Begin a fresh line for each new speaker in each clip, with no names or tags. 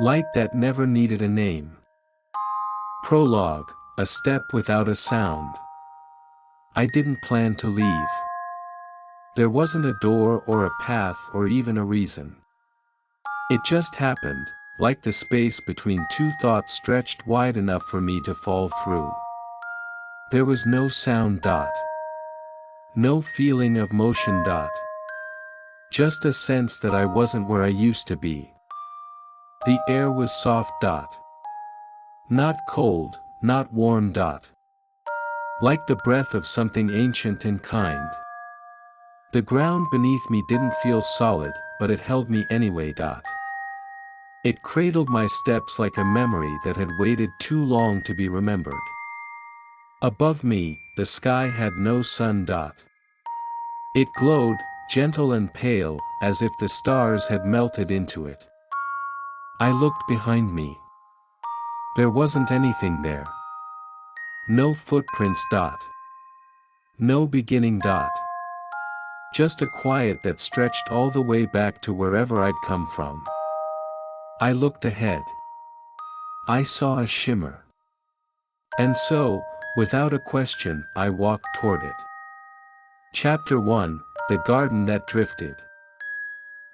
Light that never needed a name. Prologue, a step without a sound. I didn't plan to leave. There wasn't a door or a path or even a reason. It just happened, like the space between two thoughts stretched wide enough for me to fall through. There was no sound. No feeling of motion. Just a sense that I wasn't where I used to be. The air was soft. Not cold, not warm. Like the breath of something ancient and kind. The ground beneath me didn't feel solid, but it held me anyway. It cradled my steps like a memory that had waited too long to be remembered. Above me, the sky had no sun. It glowed, gentle and pale, as if the stars had melted into it. I looked behind me. There wasn't anything there. No footprints. No beginning. Just a quiet that stretched all the way back to wherever I'd come from. I looked ahead. I saw a shimmer. And so, without a question, I walked toward it. Chapter 1, The Garden That Drifted.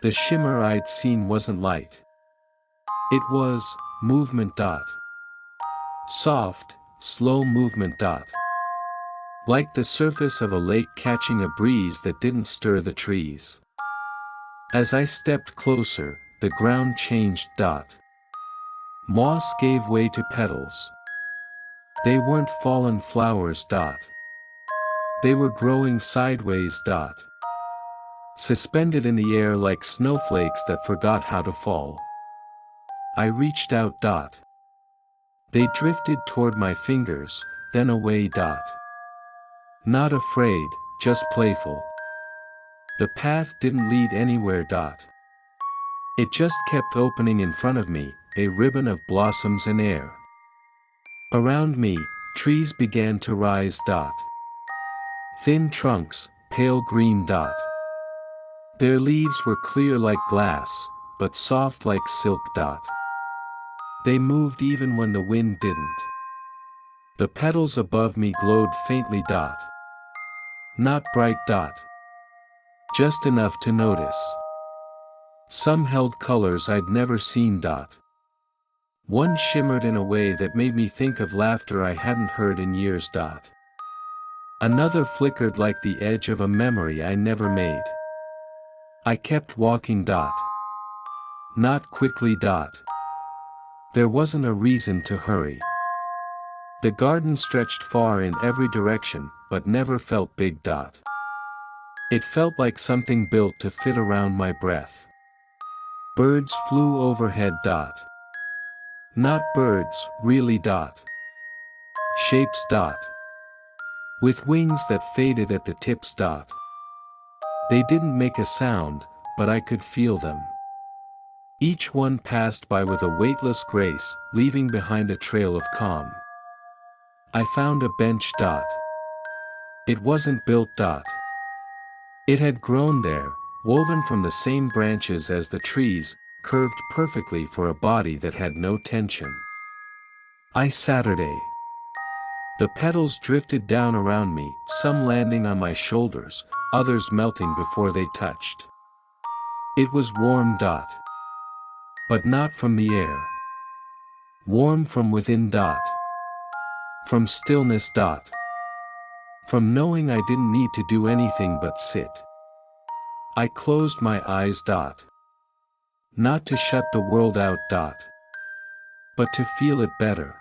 The shimmer I'd seen wasn't light. It was movement. Soft, slow movement. Like the surface of a lake catching a breeze that didn't stir the trees. As I stepped closer, the ground changed. Moss gave way to petals. They weren't fallen flowers. They were growing sideways. Suspended in the air like snowflakes that forgot how to fall. I reached out. They drifted toward my fingers, then away. Not afraid, just playful. The path didn't lead anywhere. It just kept opening in front of me, a ribbon of blossoms and air. Around me, trees began to rise. Thin trunks, pale green. Their leaves were clear like glass, but soft like silk. They moved even when the wind didn't. The petals above me glowed faintly. Not bright. Just enough to notice. Some held colors I'd never seen. One shimmered in a way that made me think of laughter I hadn't heard in years. Another flickered like the edge of a memory I never made. I kept walking. Not quickly. There wasn't a reason to hurry. The garden stretched far in every direction, but never felt big. It felt like something built to fit around my breath. Birds flew overhead. Not birds, really. Shapes. With wings that faded at the tips. They didn't make a sound, but I could feel them. Each one passed by with a weightless grace, leaving behind a trail of calm. I found a bench. It wasn't built. It had grown there, woven from the same branches as the trees, curved perfectly for a body that had no tension. Saturday. The petals drifted down around me, some landing on my shoulders, others melting before they touched. It was warm. But not from the air. Warm from within. From stillness. From knowing I didn't need to do anything but sit. I closed my eyes. Not to shut the world out. But to feel it better.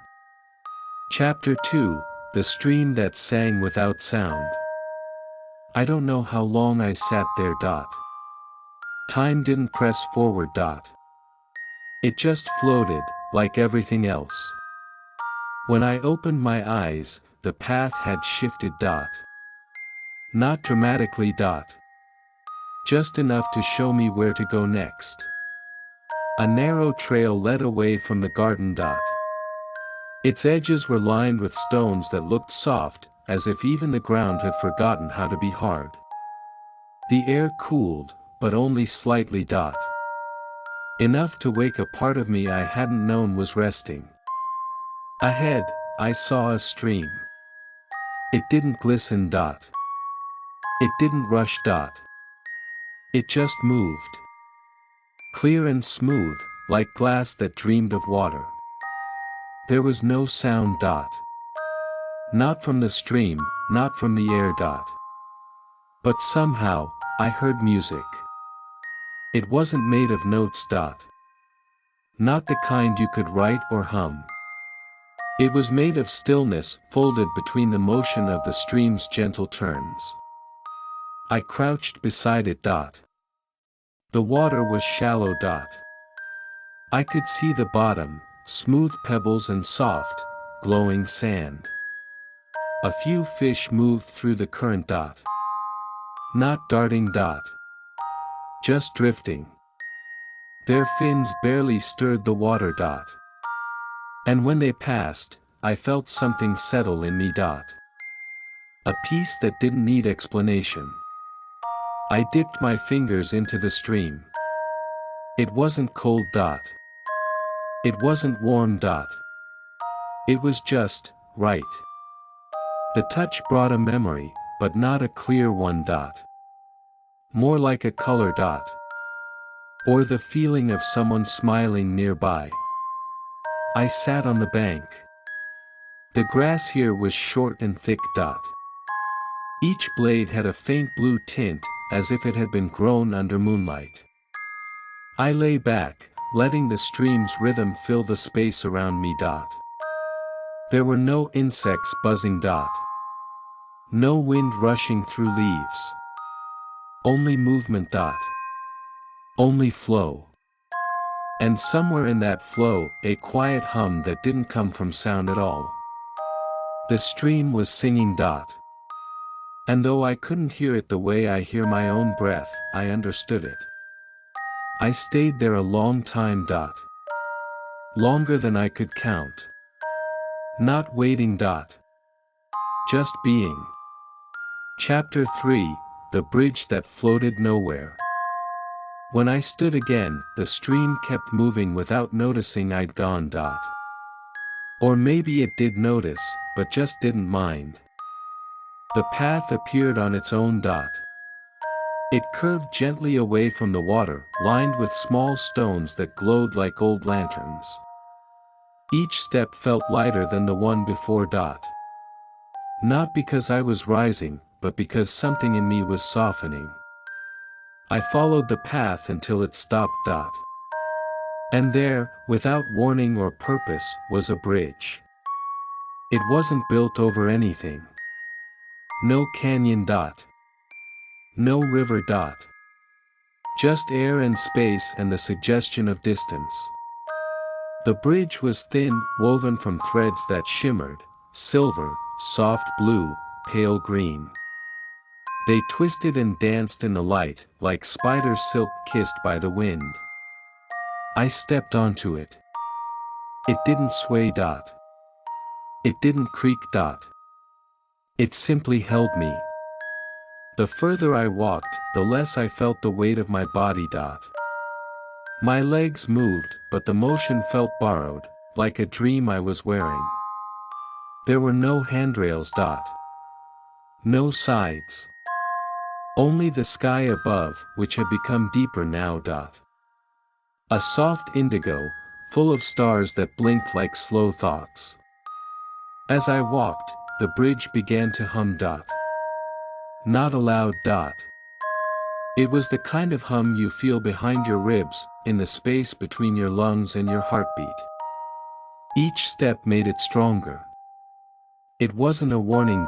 Chapter 2, The Stream That Sang Without Sound. I don't know how long I sat there. Time didn't press forward. It just floated, like everything else. When I opened my eyes, the path had shifted. Not dramatically. Just enough to show me where to go next. A narrow trail led away from the garden. Its edges were lined with stones that looked soft, as if even the ground had forgotten how to be hard. The air cooled, but only slightly. Enough to wake a part of me I hadn't known was resting. Ahead, I saw a stream. It didn't glisten. It didn't rush. It just moved. Clear and smooth, like glass that dreamed of water. There was no sound. Not from the stream, not from the air. But somehow, I heard music. It wasn't made of notes. Not the kind you could write or hum. It was made of stillness, folded between the motion of the stream's gentle turns. I crouched beside it. The water was shallow. I could see the bottom, smooth pebbles and soft, glowing sand. A few fish moved through the current. Not darting. Just drifting. Their fins barely stirred the water. And when they passed, I felt something settle in me. A peace that didn't need explanation. I dipped my fingers into the stream. It wasn't cold. It wasn't warm. It was just right. The touch brought a memory, but not a clear one. More like a color. Or the feeling of someone smiling nearby. I sat on the bank. The grass here was short and thick. Each blade had a faint blue tint, as if it had been grown under moonlight. I lay back, letting the stream's rhythm fill the space around me. There were no insects buzzing. No wind rushing through leaves. Only movement. Only flow. And somewhere in that flow, a quiet hum that didn't come from sound at all. The stream was singing. And though I couldn't hear it the way I hear my own breath, I understood it. I stayed there a long time. Longer than I could count. Not waiting. Just being. Chapter 3, The Bridge That Floated Nowhere. When I stood again, the stream kept moving without noticing I'd gone. Or maybe it did notice, but just didn't mind. The path appeared on its own. It curved gently away from the water, lined with small stones that glowed like old lanterns. Each step felt lighter than the one before. Not because I was rising, but because something in me was softening. I followed the path until it stopped. And there, without warning or purpose, was a bridge. It wasn't built over anything. No canyon. No river. Just air and space and the suggestion of distance. The bridge was thin, woven from threads that shimmered, silver, soft blue, pale green. They twisted and danced in the light, like spider silk kissed by the wind. I stepped onto it. It didn't sway. It didn't creak. It simply held me. The further I walked, the less I felt the weight of my body. My legs moved, but the motion felt borrowed, like a dream I was wearing. There were no handrails. No sides. Only the sky above, which had become deeper now. A soft indigo, full of stars that blinked like slow thoughts. As I walked, the bridge began to hum. Not aloud. It was the kind of hum you feel behind your ribs, in the space between your lungs and your heartbeat. Each step made it stronger. It wasn't a warning.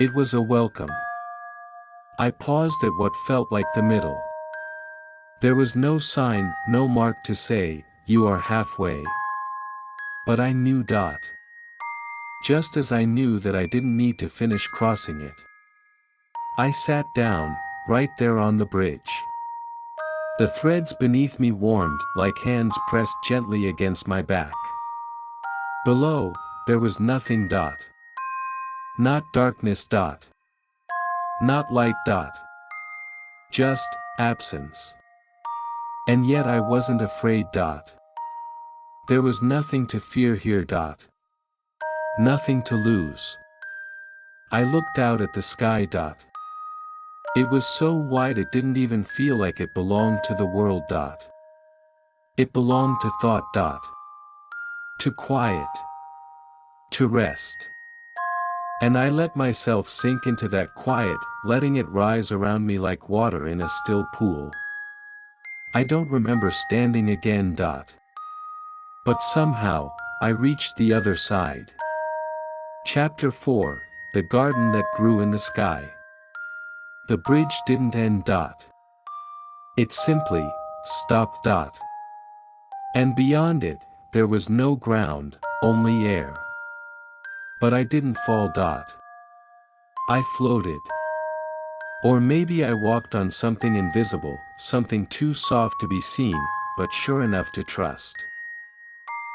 It was a welcome. I paused at what felt like the middle. There was no sign, no mark to say, "You are halfway." But I knew. Just as I knew that I didn't need to finish crossing it. I sat down, right there on the bridge. The threads beneath me warmed, like hands pressed gently against my back. Below, there was nothing. Not darkness. Not light. Just absence. And yet I wasn't afraid. There was nothing to fear here. Nothing to lose. I looked out at the sky. It was so wide it didn't even feel like it belonged to the world. It belonged to thought. To quiet. To rest. And I let myself sink into that quiet, letting it rise around me like water in a still pool. I don't remember standing again. But somehow, I reached the other side. Chapter 4, The Garden That Grew in the Sky. The bridge didn't end. It simply stopped. And beyond it, there was no ground, only air. But I didn't fall. I floated. Or maybe I walked on something invisible, something too soft to be seen, but sure enough to trust.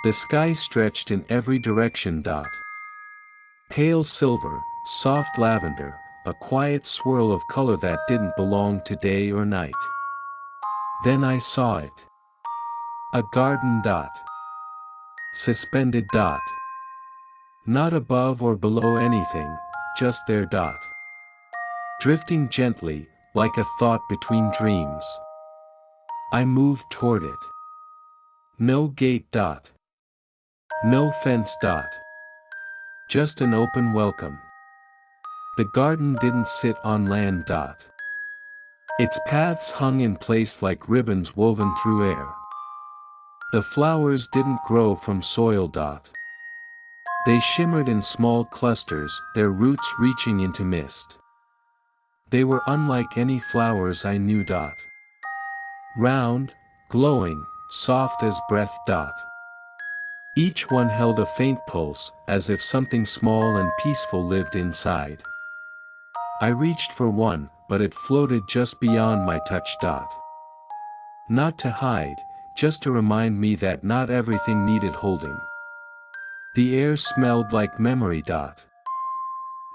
The sky stretched in every direction. Pale silver, soft lavender, a quiet swirl of color that didn't belong to day or night. Then I saw it. A garden. Suspended. Not above or below anything, just there. Drifting gently, like a thought between dreams. I moved toward it. No gate. No fence. Just an open welcome. The garden didn't sit on land. Its paths hung in place like ribbons woven through air. The flowers didn't grow from soil. They shimmered in small clusters, their roots reaching into mist. They were unlike any flowers I knew. Round, glowing, soft as breath. Each one held a faint pulse, as if something small and peaceful lived inside. I reached for one, but it floated just beyond my touch. Not to hide, just to remind me that not everything needed holding. The air smelled like memory.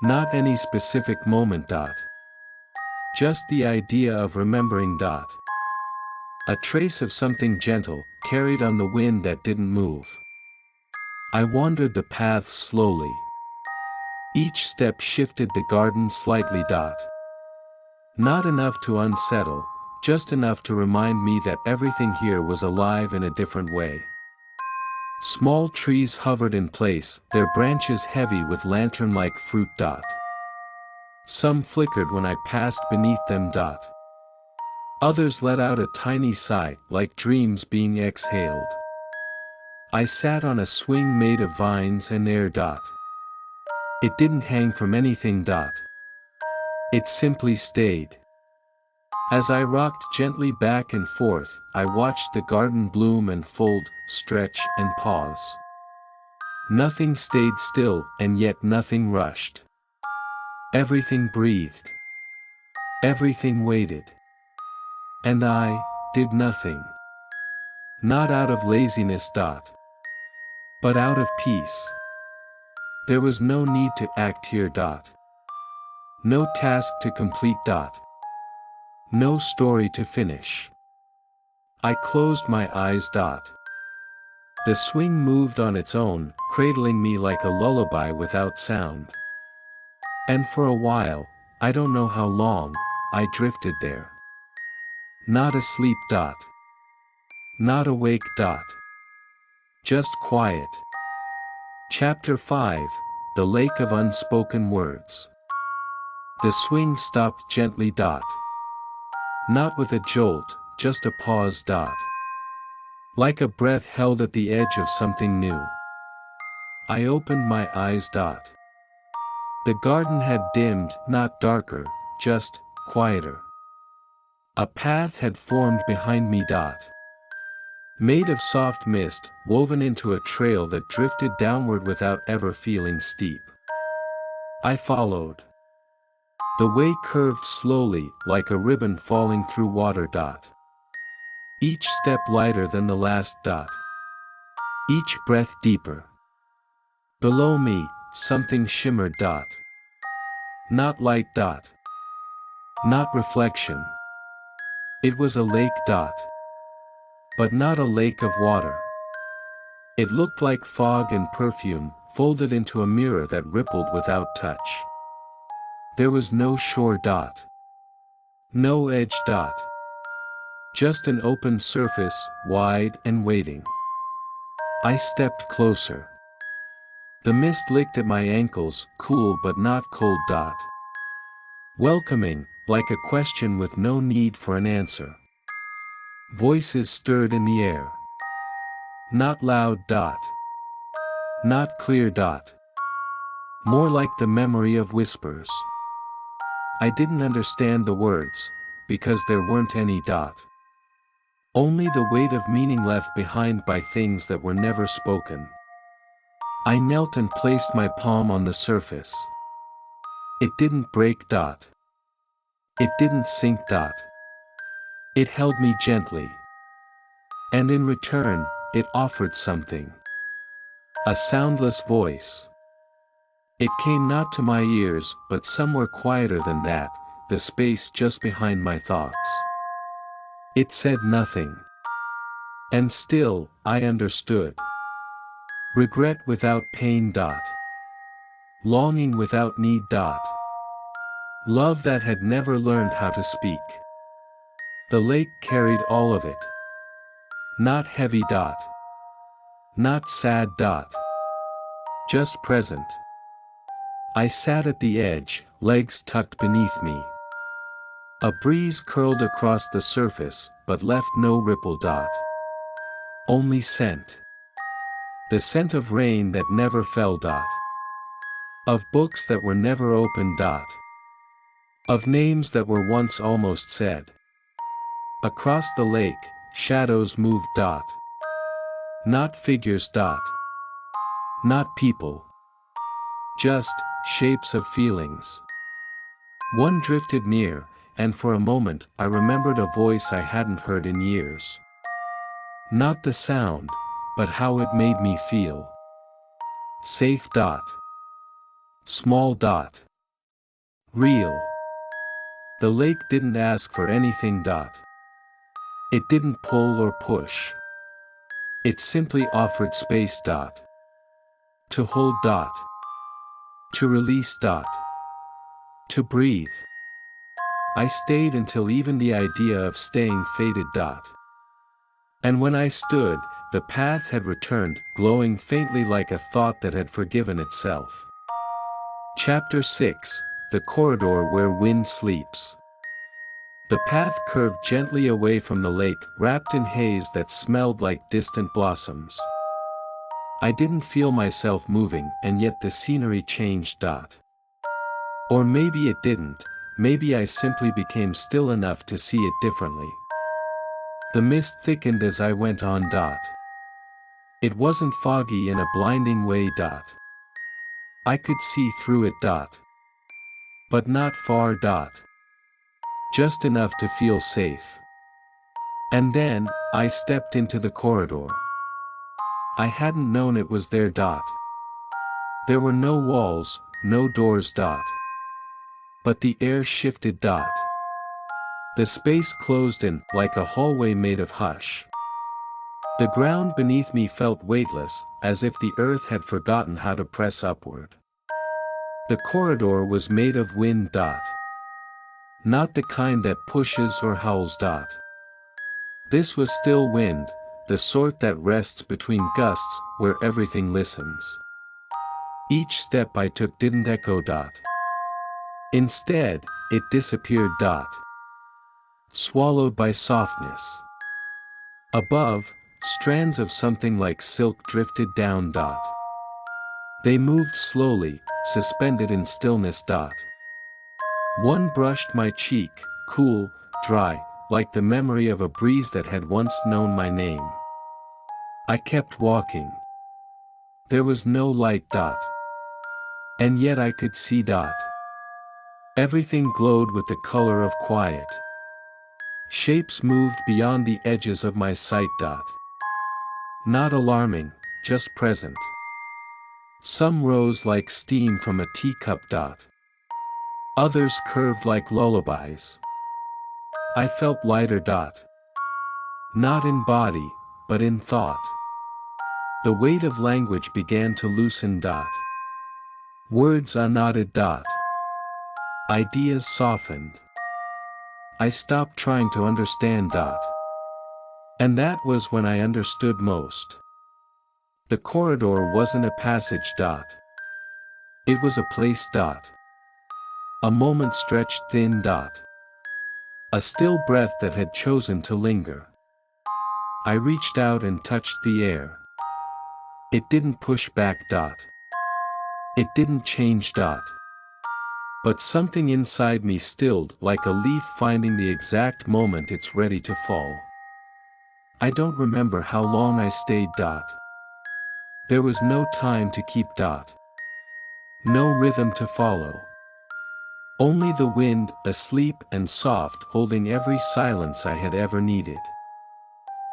Not any specific moment. Just the idea of remembering. A trace of something gentle, carried on the wind that didn't move. I wandered the paths slowly. Each step shifted the garden slightly. Not enough to unsettle, just enough to remind me that everything here was alive in a different way. Small trees hovered in place, their branches heavy with lantern-like fruit. Some flickered when I passed beneath them. Others let out a tiny sigh, like dreams being exhaled. I sat on a swing made of vines and air. It didn't hang from anything. It simply stayed. As I rocked gently back and forth, I watched the garden bloom and fold, stretch and pause. Nothing stayed still, and yet nothing rushed. Everything breathed. Everything waited. And I did nothing. Not out of laziness. But out of peace. There was no need to act here. No task to complete. No story to finish. I closed my eyes. The swing moved on its own, cradling me like a lullaby without sound. And for a while, I don't know how long, I drifted there. Not asleep. Not awake. Just quiet. Chapter 5, The Lake of Unspoken Words. The swing stopped gently. Not with a jolt, just a pause. Like a breath held at the edge of something new. I opened my eyes. The garden had dimmed, not darker, just quieter. A path had formed behind me. Made of soft mist, woven into a trail that drifted downward without ever feeling steep. I followed. The way curved slowly, like a ribbon falling through water. Each step lighter than the last. Each breath deeper. Below me, something shimmered. Not light. Not reflection. It was a lake. But not a lake of water. It looked like fog and perfume, folded into a mirror that rippled without touch. There was no shore dot. No edge dot. Just an open surface, wide and waiting. I stepped closer. The mist licked at my ankles, cool but not cold dot. Welcoming, like a question with no need for an answer. Voices stirred in the air. Not loud dot. Not clear dot. More like the memory of whispers. I didn't understand the words, because there weren't any dot. Only the weight of meaning left behind by things that were never spoken. I knelt and placed my palm on the surface. It didn't break dot. It didn't sink dot. It held me gently. And in return, it offered something. A soundless voice. It came not to my ears, but somewhere quieter than that, the space just behind my thoughts. It said nothing. And still, I understood. Regret without pain dot. Longing without need dot. Love that had never learned how to speak. The lake carried all of it. Not heavy dot. Not sad dot. Just present. I sat at the edge, legs tucked beneath me. A breeze curled across the surface, but left no ripple dot. Only scent. The scent of rain that never fell dot. Of books that were never opened dot. Of names that were once almost said. Across the lake, shadows moved dot. Not figures dot. Not people. Just shapes of feelings. One drifted near, and for a moment I remembered a voice I hadn't heard in years. Not the sound, but how it made me feel. Safe dot. Small dot. Real. The lake didn't ask for anything dot. It didn't pull or push. It simply offered space dot. To hold dot. To release dot. To breathe. I stayed until even the idea of staying faded dot. And when I stood, the path had returned, glowing faintly like a thought that had forgiven itself. Chapter 6, The Corridor Where Wind Sleeps. The path curved gently away from the lake, wrapped in haze that smelled like distant blossoms. I didn't feel myself moving, and yet the scenery changed dot. Or maybe it didn't, maybe I simply became still enough to see it differently. The mist thickened as I went on dot. It wasn't foggy in a blinding way dot. I could see through it dot. But not far dot. Just enough to feel safe. And then, I stepped into the corridor. I hadn't known it was there dot. There were no walls, no doors dot. But the air shifted dot. The space closed in, like a hallway made of hush. The ground beneath me felt weightless, as if the earth had forgotten how to press upward. The corridor was made of wind dot. Not the kind that pushes or howls dot. This was still wind, the sort that rests between gusts, where everything listens. Each step I took didn't echo dot. Instead, it disappeared dot. Swallowed by softness. Above, strands of something like silk drifted down dot. They moved slowly, suspended in stillness dot. One brushed my cheek, cool, dry, like the memory of a breeze that had once known my name. I kept walking. There was no light dot. And yet I could see dot. Everything glowed with the color of quiet. Shapes moved beyond the edges of my sight dot. Not alarming, just present. Some rose like steam from a teacup dot. Others curved like lullabies. I felt lighter dot. Not in body, but in thought. The weight of language began to loosen. Words unknotted. Ideas softened. I stopped trying to understand. And that was when I understood most. The corridor wasn't a passage. It was a place. A moment stretched thin. A still breath that had chosen to linger. I reached out and touched the air. It didn't push back. It didn't change. But something inside me stilled like a leaf finding the exact moment it's ready to fall. I don't remember how long I stayed. There was no time to keep. No rhythm to follow. Only the wind, asleep and soft, holding every silence I had ever needed.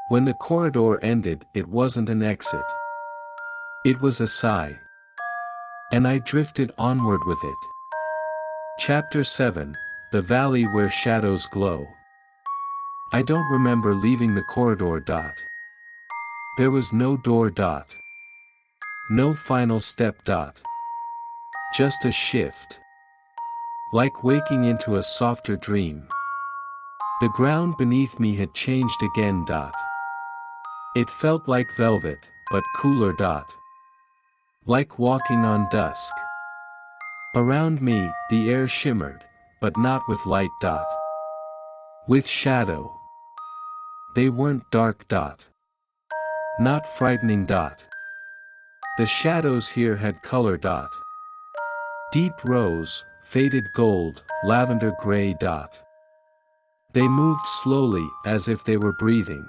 When the corridor ended, it wasn't an exit. It was a sigh. And I drifted onward with it. Chapter 7, The Valley Where Shadows Glow. I don't remember leaving the corridor. There was no door. No final step. Just a shift. Like waking into a softer dream. The ground beneath me had changed again. It felt like velvet, but cooler. Like walking on dusk. Around me, the air shimmered, but not with light. With shadow. They weren't dark. Not frightening. The shadows here had color. Deep rose, faded gold, lavender gray. They moved slowly, as if they were breathing.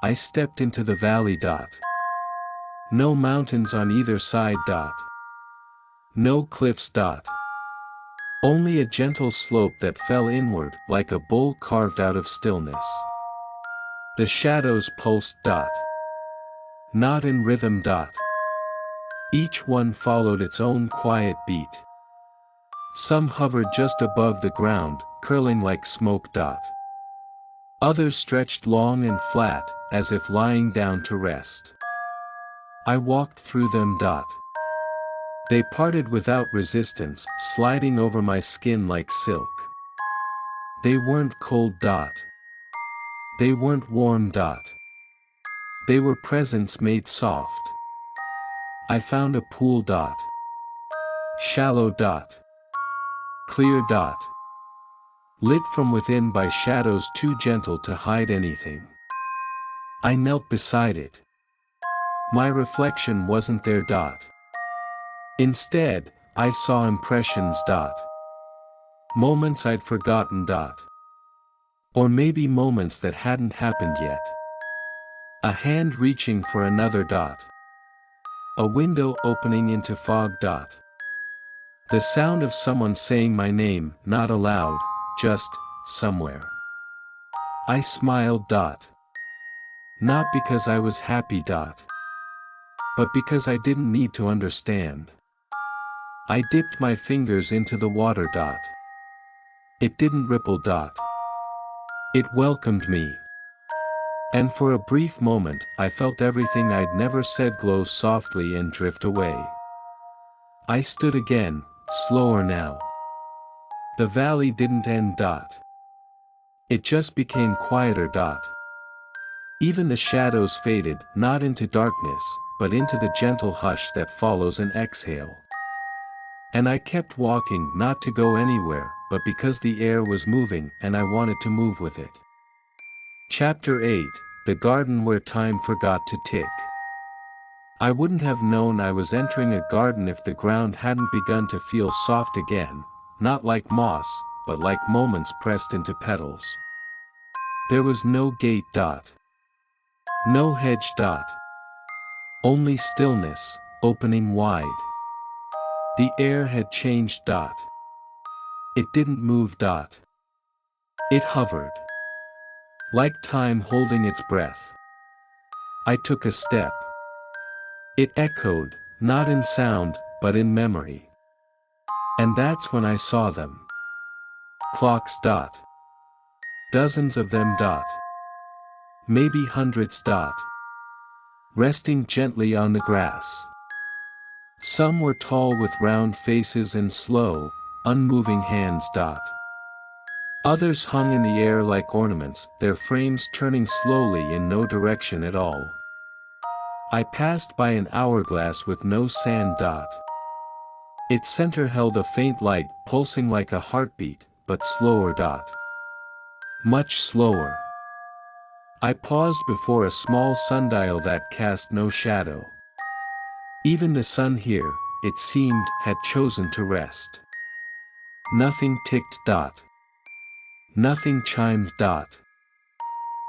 I stepped into the valley. No mountains on either side. No cliffs. Only a gentle slope that fell inward like a bowl carved out of stillness. The shadows pulsed. Not in rhythm. Each one followed its own quiet beat. Some hovered just above the ground, curling like smoke. Others stretched long and flat, as if lying down to rest. I walked through them. They parted without resistance, sliding over my skin like silk. They weren't cold. They weren't warm. They were presence made soft. I found a pool. Shallow. Clear. Lit from within by shadows too gentle to hide anything. I knelt beside it. My reflection wasn't there. Instead, I saw impressions. Moments I'd forgotten. Or maybe moments that hadn't happened yet. A hand reaching for another. A window opening into fog. The sound of someone saying my name, not aloud, just, somewhere. I smiled. Not because I was happy. But because I didn't need to understand. I dipped my fingers into the water. It didn't ripple. It welcomed me. And for a brief moment, I felt everything I'd never said glow softly and drift away. I stood again, slower now. The valley didn't end. It just became quieter. Even the shadows faded, not into darkness, but into the gentle hush that follows an exhale. And I kept walking, not to go anywhere, but because the air was moving and I wanted to move with it. Chapter 8, The Garden Where Time Forgot to Tick. I wouldn't have known I was entering a garden if the ground hadn't begun to feel soft again, not like moss, but like moments pressed into petals. There was no gate. No hedge. Only stillness, opening wide. The air had changed. It didn't move. It hovered. Like time holding its breath. I took a step. It echoed, not in sound, but in memory. And that's when I saw them. Clocks. Dozens of them. maybe hundreds. Resting gently on the grass. Some were tall with round faces and slow, unmoving hands. Others hung in the air like ornaments, their frames turning slowly in no direction at all. I passed by an hourglass with no sand. Its center held a faint light pulsing like a heartbeat, but slower. Much slower. I paused before a small sundial that cast no shadow. Even the sun here, it seemed, had chosen to rest. Nothing ticked. Nothing chimed.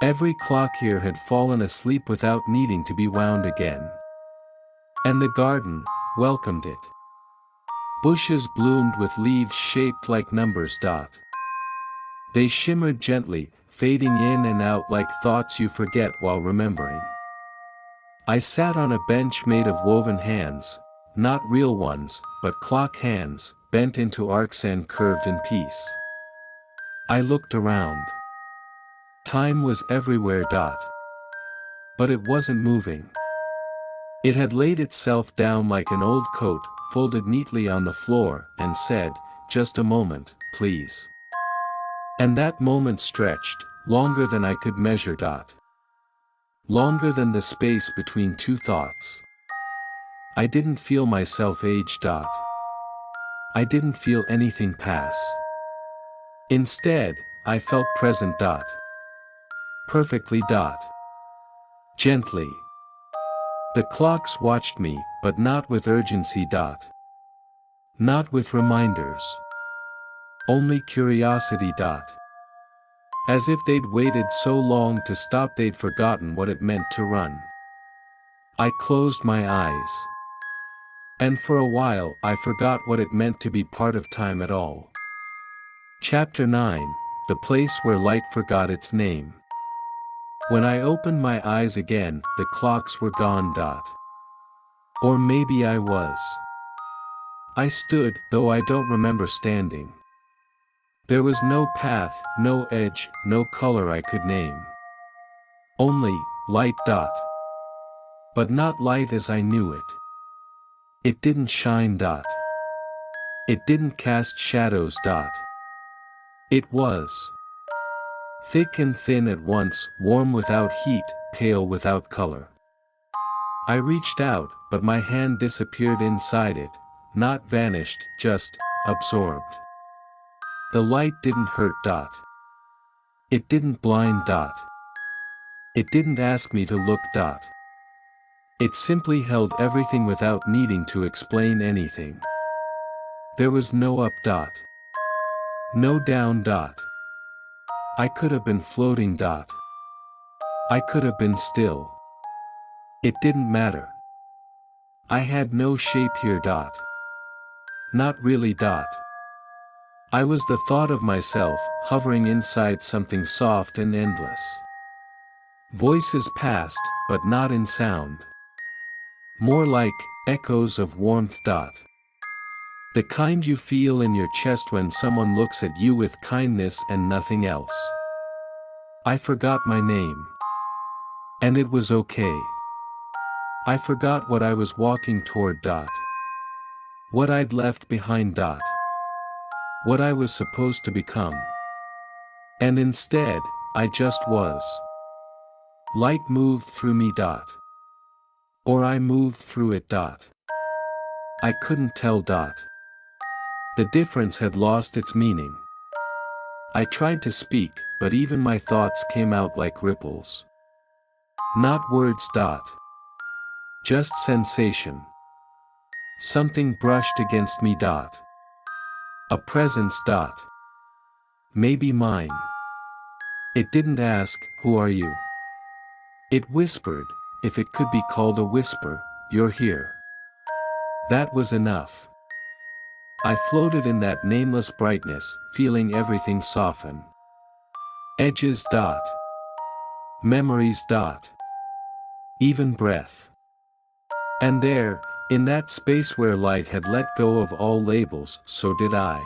Every clock here had fallen asleep without needing to be wound again. And the garden welcomed it. Bushes bloomed with leaves shaped like numbers. They shimmered gently, fading in and out like thoughts you forget while remembering. I sat on a bench made of woven hands, not real ones, but clock hands, bent into arcs and curved in peace. I looked around. Time was everywhere. But it wasn't moving. It had laid itself down like an old coat, folded neatly on the floor, and said, "Just a moment, please." And that moment stretched, longer than I could measure. Longer than the space between two thoughts. I didn't feel myself age. I didn't feel anything pass. Instead, I felt present. Perfectly. Gently. The clocks watched me, but not with urgency. Not with reminders. Only curiosity. As if they'd waited so long to stop they'd forgotten what it meant to run. I closed my eyes. And for a while I forgot what it meant to be part of time at all. Chapter 9, The Place Where Light Forgot Its Name. When I opened my eyes again, the clocks were gone. Or maybe I was. I stood, though I don't remember standing. There was no path, no edge, no color I could name. Only light. But not light as I knew it. It didn't shine. It didn't cast shadows. It was thick and thin at once, warm without heat, pale without color. I reached out, but my hand disappeared inside it, not vanished, just absorbed. The light didn't hurt. It didn't blind. It didn't ask me to look. It simply held everything without needing to explain anything. There was no up. No down. I could have been floating. I could have been still. It didn't matter. I had no shape here. Not really. I was the thought of myself, hovering inside something soft and endless. Voices passed, but not in sound. More like echoes of warmth. The kind you feel in your chest when someone looks at you with kindness and nothing else. I forgot my name. And it was okay. I forgot what I was walking toward. What I'd left behind. What I was supposed to become. And instead, I just was. Light moved through me. Or I moved through it. I couldn't tell. The difference had lost its meaning. I tried to speak, but even my thoughts came out like ripples. Not words. Just sensation. Something brushed against me. A presence. Maybe mine. It didn't ask, "Who are you?" It whispered, if it could be called a whisper, "You're here." That was enough. I floated in that nameless brightness, feeling everything soften. Edges. Memories. Even breath. And there, in that space where light had let go of all labels, so did I.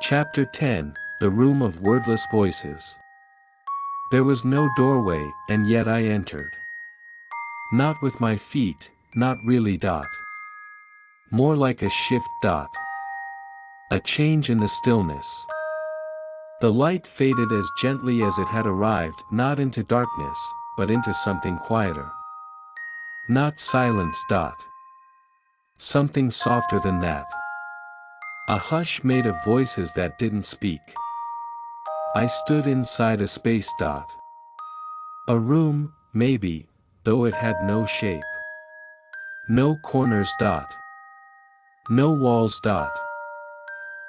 Chapter 10, The Room of Wordless Voices. There was no doorway, and yet I entered. Not with my feet, not really dot. More like a shift dot. A change in the stillness. The light faded as gently as it had arrived, not into darkness, but into something quieter. Not silence dot. Something softer than that. A hush made of voices that didn't speak. I stood inside a space dot. A room, maybe, though it had no shape. No corners dot. No walls dot.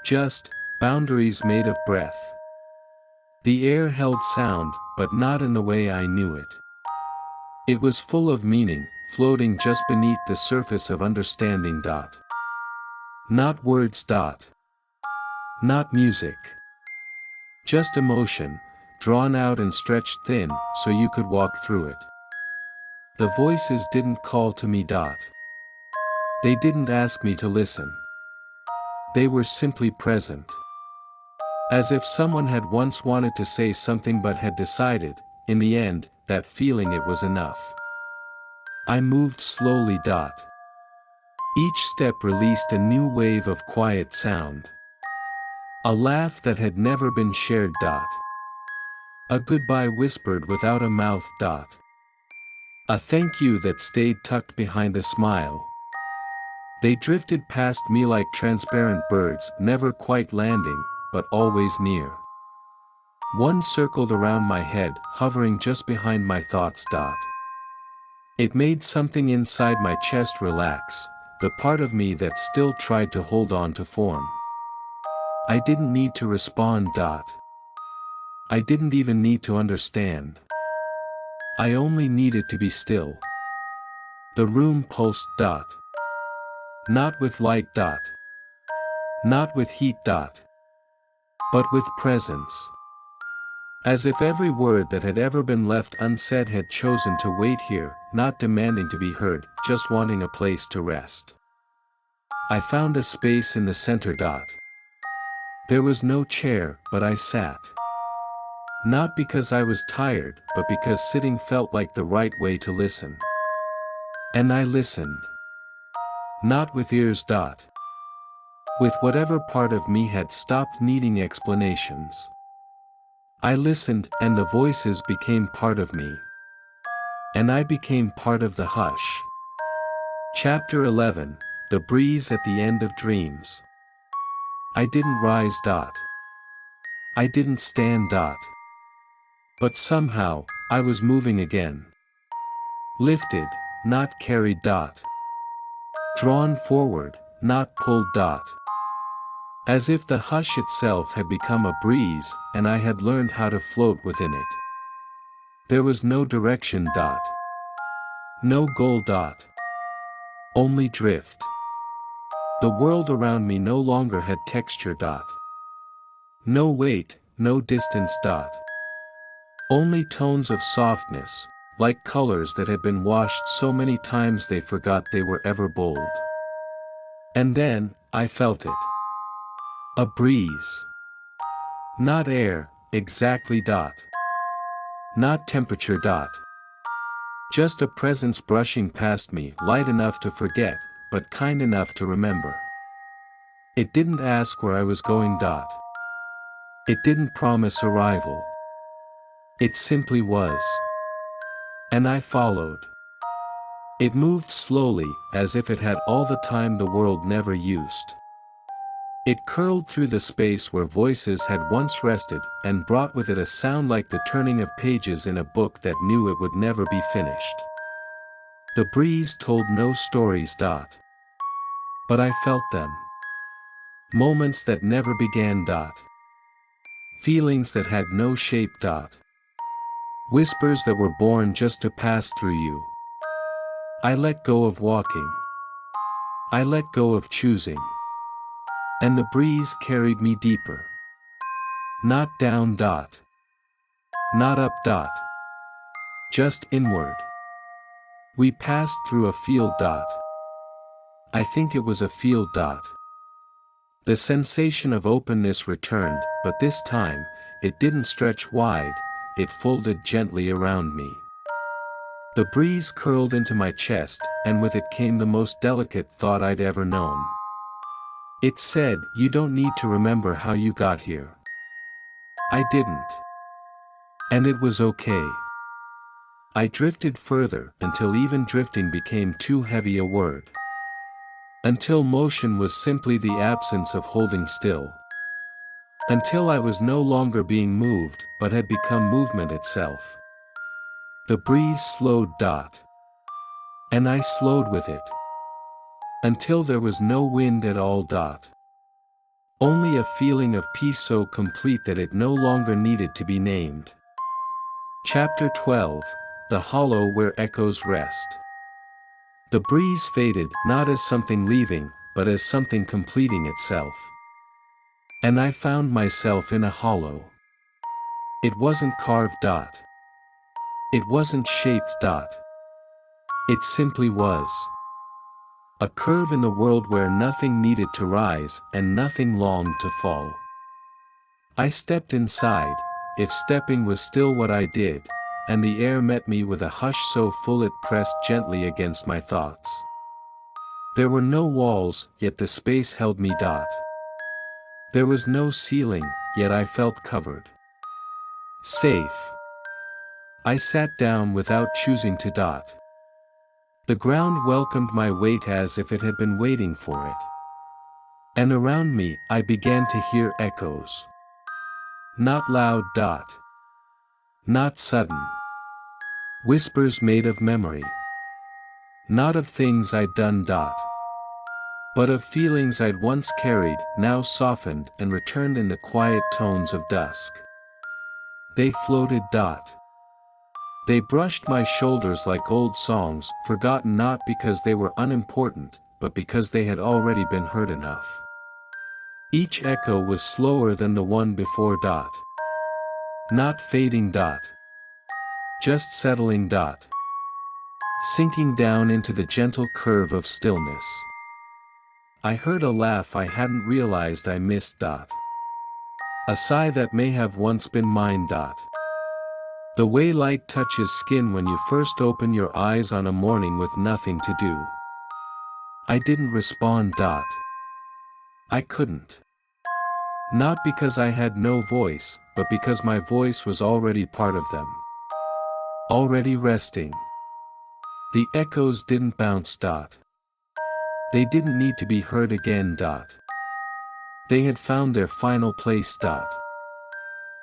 Just boundaries made of breath. The air held sound, but not in the way I knew it. It was full of meaning, floating just beneath the surface of understanding dot. Not words dot. Not music. Just emotion, drawn out and stretched thin, so you could walk through it. The voices didn't call to me dot. They didn't ask me to listen. They were simply present. As if someone had once wanted to say something but had decided, in the end, that feeling it was enough. I moved slowly dot. Each step released a new wave of quiet sound. A laugh that had never been shared dot. A goodbye whispered without a mouth dot. A thank you that stayed tucked behind a smile. They drifted past me like transparent birds, never quite landing, but always near. One circled around my head, hovering just behind my thoughts dot. It made something inside my chest relax, the part of me that still tried to hold on to form. I didn't need to respond dot. I didn't even need to understand. I only needed to be still. The room pulsed dot. Not with light dot. Not with heat dot. But with presence. As if every word that had ever been left unsaid had chosen to wait here, not demanding to be heard, just wanting a place to rest. I found a space in the center dot. There was no chair, but I sat. Not because I was tired, but because sitting felt like the right way to listen. And I listened. Not with ears dot. With whatever part of me had stopped needing explanations. I listened, and the voices became part of me. And I became part of the hush. Chapter 11, The Breeze at the End of Dreams. I didn't rise dot. I didn't stand dot. But somehow, I was moving again. Lifted, not carried dot. Drawn forward, not pulled dot. As if the hush itself had become a breeze, and I had learned how to float within it. There was no direction dot. No goal dot. Only drift. The world around me no longer had texture dot. No weight, no distance dot. Only tones of softness, like colors that had been washed so many times they forgot they were ever bold. And then, I felt it. A breeze. Not air, exactly dot. Not temperature dot. Just a presence brushing past me, light enough to forget, but kind enough to remember. It didn't ask where I was going dot. It didn't promise arrival. It simply was. And I followed. It moved slowly, as if it had all the time the world never used. It curled through the space where voices had once rested, and brought with it a sound like the turning of pages in a book that knew it would never be finished. The breeze told no stories dot. But I felt them. Moments that never began dot. Feelings that had no shape dot. Whispers that were born just to pass through you. I let go of walking. I let go of choosing. And the breeze carried me deeper. Not down dot. Not up dot. Just inward. We passed through a field dot. I think it was a field dot. The sensation of openness returned, but this time, it didn't stretch wide, it folded gently around me. The breeze curled into my chest, and with it came the most delicate thought I'd ever known. It said, "You don't need to remember how you got here." I didn't. And it was okay. I drifted further, until even drifting became too heavy a word. Until motion was simply the absence of holding still. Until I was no longer being moved, but had become movement itself. The breeze slowed. And I slowed with it. Until there was no wind at all. Only a feeling of peace so complete that it no longer needed to be named. Chapter 12, The Hollow Where Echoes Rest. The breeze faded, not as something leaving, but as something completing itself. And I found myself in a hollow. It wasn't carved. It wasn't shaped. It simply was. A curve in the world where nothing needed to rise and nothing longed to fall. I stepped inside, if stepping was still what I did, and the air met me with a hush so full it pressed gently against my thoughts. There were no walls, yet the space held me. There was no ceiling, yet I felt covered. Safe. I sat down without choosing to. The ground welcomed my weight as if it had been waiting for it. And around me, I began to hear echoes. Not loud. Not sudden. Whispers made of memory. Not of things I'd done. But of feelings I'd once carried, now softened and returned in the quiet tones of dusk. They floated. They brushed my shoulders like old songs, forgotten not because they were unimportant, but because they had already been heard enough. Each echo was slower than the one before. Not fading. Just settling. Sinking down into the gentle curve of stillness. I heard a laugh I hadn't realized I missed. A sigh that may have once been mine. The way light touches skin when you first open your eyes on a morning with nothing to do. I didn't respond. I couldn't. Not because I had no voice, but because my voice was already part of them. Already resting. The echoes didn't bounce. They didn't need to be heard again. They had found their final place.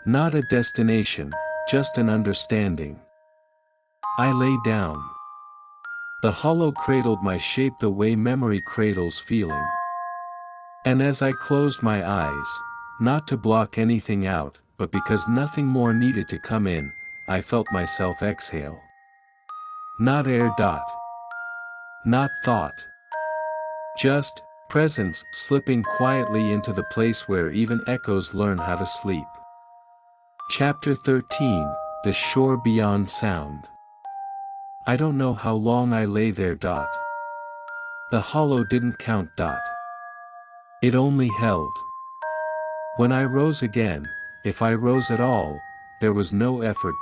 Not a destination, just an understanding. I lay down. The hollow cradled my shape the way memory cradles feeling. And as I closed my eyes, not to block anything out, but because nothing more needed to come in, I felt myself exhale. Not air. Not thought. Just presence slipping quietly into the place where even echoes learn how to sleep. Chapter 13, The Shore Beyond Sound. I don't know how long I lay there. The hollow didn't count. It only held. When I rose again, if I rose at all, there was no effort.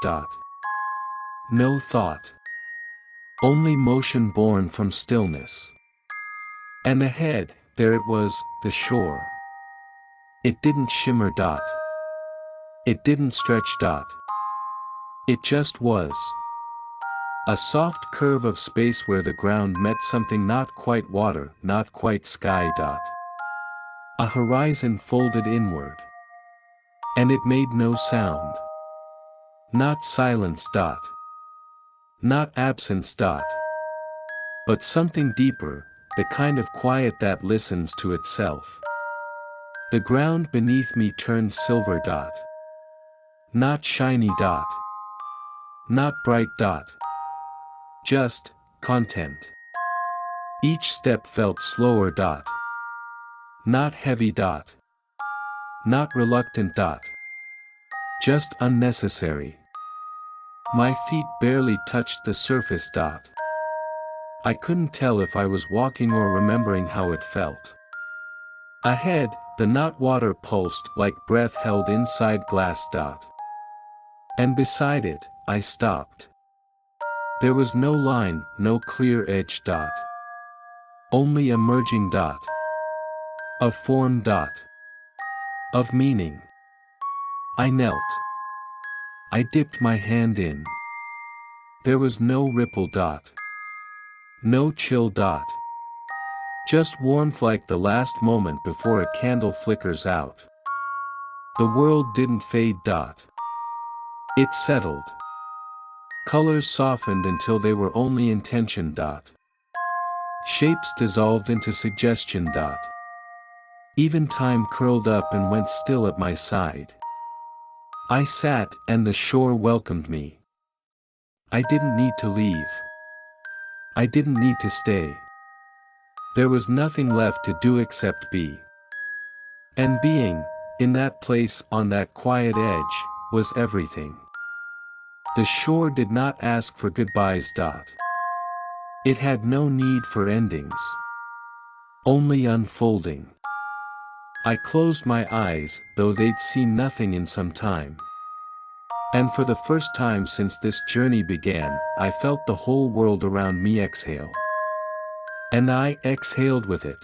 No thought. Only motion born from stillness. And ahead, there it was, the shore. It didn't shimmer. It didn't stretch. It just was. A soft curve of space where the ground met something not quite water, not quite sky. A horizon folded inward. And it made no sound. Not silence. Not absence. But something deeper, the kind of quiet that listens to itself. The ground beneath me turned silver. Not shiny. Not bright. Just content. Each step felt slower. Not heavy. Not reluctant. Just unnecessary. My feet barely touched the surface. I couldn't tell if I was walking or remembering how it felt. Ahead, the not water pulsed like breath held inside glass. And beside it, I stopped. There was no line, no clear edge dot. Only a merging dot. A form dot. Of meaning. I knelt. I dipped my hand in. There was no ripple dot. No chill dot. Just warmth like the last moment before a candle flickers out. The world didn't fade dot. It settled. Colors softened until they were only intention dot. Shapes dissolved into suggestion dot. Even time curled up and went still at my side. I sat and the shore welcomed me. I didn't need to leave. I didn't need to stay. There was nothing left to do except be. And being, in that place on that quiet edge, was everything. The shore did not ask for goodbyes dot. It had no need for endings. Only unfolding. I closed my eyes, though they'd seen nothing in some time. And for the first time since this journey began, I felt the whole world around me exhale. And I exhaled with it.